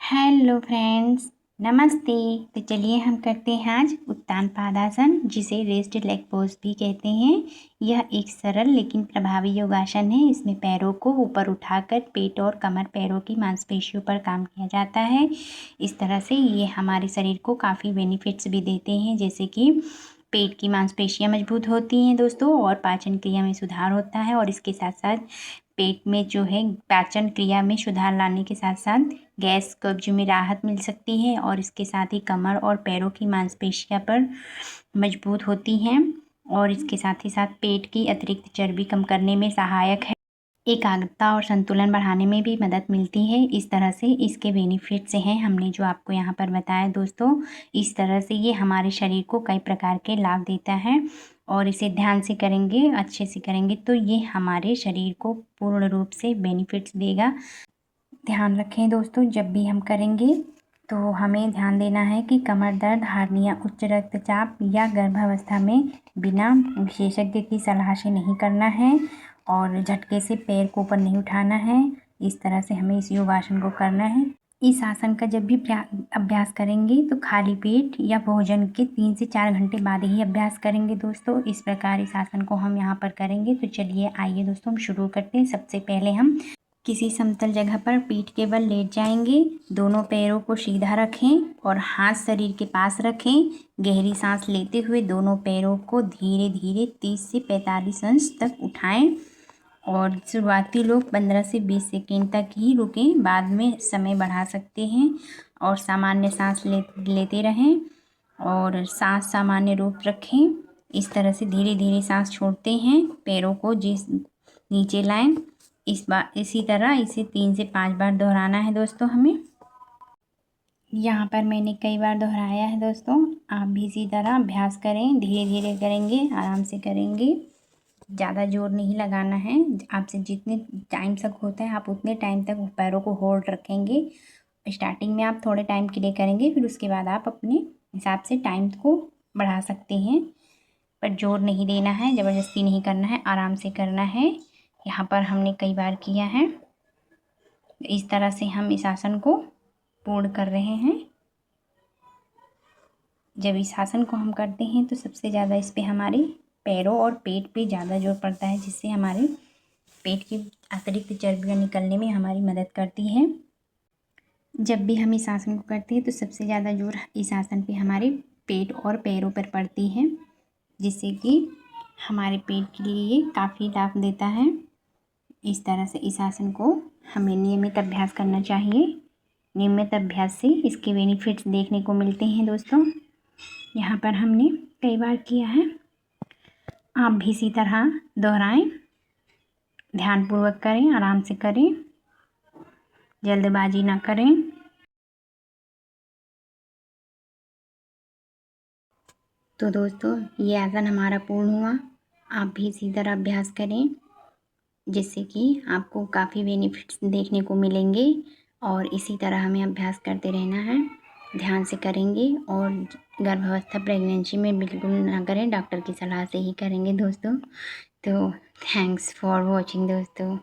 Hello friends, नमस्ते। तो चलिए हम करते हैं आज उत्तान पादासन, जिसे रेस्ट लेग पोज भी कहते हैं। यह एक सरल लेकिन प्रभावी योगासन है। इसमें पैरों को ऊपर उठाकर पेट और कमर पैरों की मांसपेशियों पर काम किया जाता है। इस तरह से ये हमारे शरीर को काफ़ी बेनिफिट्स भी देते हैं, जैसे कि पेट की मांसपेशियां मजबूत होती हैं दोस्तों, और पाचन क्रिया में सुधार होता है। और इसके साथ साथ पेट में जो है पाचन क्रिया में सुधार लाने के साथ साथ गैस कब्ज में राहत मिल सकती है। और इसके साथ ही कमर और पैरों की मांसपेशियां पर मजबूत होती हैं। और इसके साथ ही साथ पेट की अतिरिक्त चर्बी कम करने में सहायक है। एकाग्रता और संतुलन बढ़ाने में भी मदद मिलती है। इस तरह से इसके बेनिफिट्स हैं, हमने जो आपको यहाँ पर बताया दोस्तों। इस तरह से ये हमारे शरीर को कई प्रकार के लाभ देता है, और इसे ध्यान से करेंगे, अच्छे से करेंगे तो ये हमारे शरीर को पूर्ण रूप से बेनिफिट्स देगा। ध्यान रखें दोस्तों, जब भी हम करेंगे तो हमें ध्यान देना है कि कमर दर्द, हार्निया, उच्च रक्तचाप या गर्भावस्था में बिना विशेषज्ञ की सलाह से नहीं करना है, और झटके से पैर को ऊपर नहीं उठाना है। इस तरह से हमें इस योगासन को करना है। इस आसन का जब भी अभ्यास करेंगे तो खाली पेट या भोजन के 3 से 4 घंटे बाद ही अभ्यास करेंगे दोस्तों। इस प्रकार इस आसन को हम यहाँ पर करेंगे। तो चलिए आइए दोस्तों, हम शुरू करते हैं। सबसे पहले हम किसी समतल जगह पर पीठ के बल लेट जाएंगे। दोनों पैरों को सीधा रखें और हाथ शरीर के पास रखें। गहरी सांस लेते हुए दोनों पैरों को धीरे धीरे 30 से 45 अंश तक उठाएं। और शुरुआती लोग 15 से 20 सेकेंड तक ही रुकें, बाद में समय बढ़ा सकते हैं। और सामान्य सांस लेते रहें और सांस सामान्य रूप रखें। इस तरह से धीरे धीरे सांस छोड़ते हैं। पैरों को जिस नीचे लाएं। इसी तरह इसे 3 से 5 बार दोहराना है दोस्तों हमें। यहाँ पर मैंने कई बार दोहराया है दोस्तों। आप भी इसी तरह अभ्यास करें, धीरे धीरे करेंगे, आराम से करेंगे, ज़्यादा जोर नहीं लगाना है। आपसे जितने टाइम तक होता है आप उतने टाइम तक पैरों को होल्ड रखेंगे। स्टार्टिंग में आप थोड़े टाइम के लिए करेंगे, फिर उसके बाद आप अपने हिसाब से टाइम को बढ़ा सकते हैं, पर जोर नहीं देना है, ज़बरदस्ती नहीं करना है, आराम से करना है। यहाँ पर हमने कई बार किया है। इस तरह से हम इस आसन को पूर्ण कर रहे हैं। जब इस आसन को हम करते हैं तो सबसे ज़्यादा इस पे हमारे पैरों और पेट पे ज़्यादा जोर पड़ता है, जिससे हमारे पेट की अतिरिक्त चर्बियाँ निकलने में हमारी मदद करती है। जब भी हम इस आसन को करते हैं तो सबसे ज़्यादा जोर इस आसन पे हमारे पेट और पैरों पर पड़ती है, जिससे कि हमारे पेट के लिए काफ़ी लाभ देता है। इस तरह से इस आसन को हमें नियमित अभ्यास करना चाहिए। नियमित अभ्यास से इसके बेनिफिट्स देखने को मिलते हैं दोस्तों। यहाँ पर हमने कई बार किया है, आप भी इसी तरह दोहराएं, ध्यानपूर्वक करें, आराम से करें, जल्दबाजी ना करें। तो दोस्तों ये आसन हमारा पूर्ण हुआ। आप भी इसी तरह अभ्यास करें, जिससे कि आपको काफ़ी बेनिफिट्स देखने को मिलेंगे। और इसी तरह हमें अभ्यास करते रहना है, ध्यान से करेंगे। और गर्भावस्था प्रेगनेंसी में बिल्कुल ना करें, डॉक्टर की सलाह से ही करेंगे दोस्तों। तो थैंक्स फॉर वॉचिंग दोस्तों।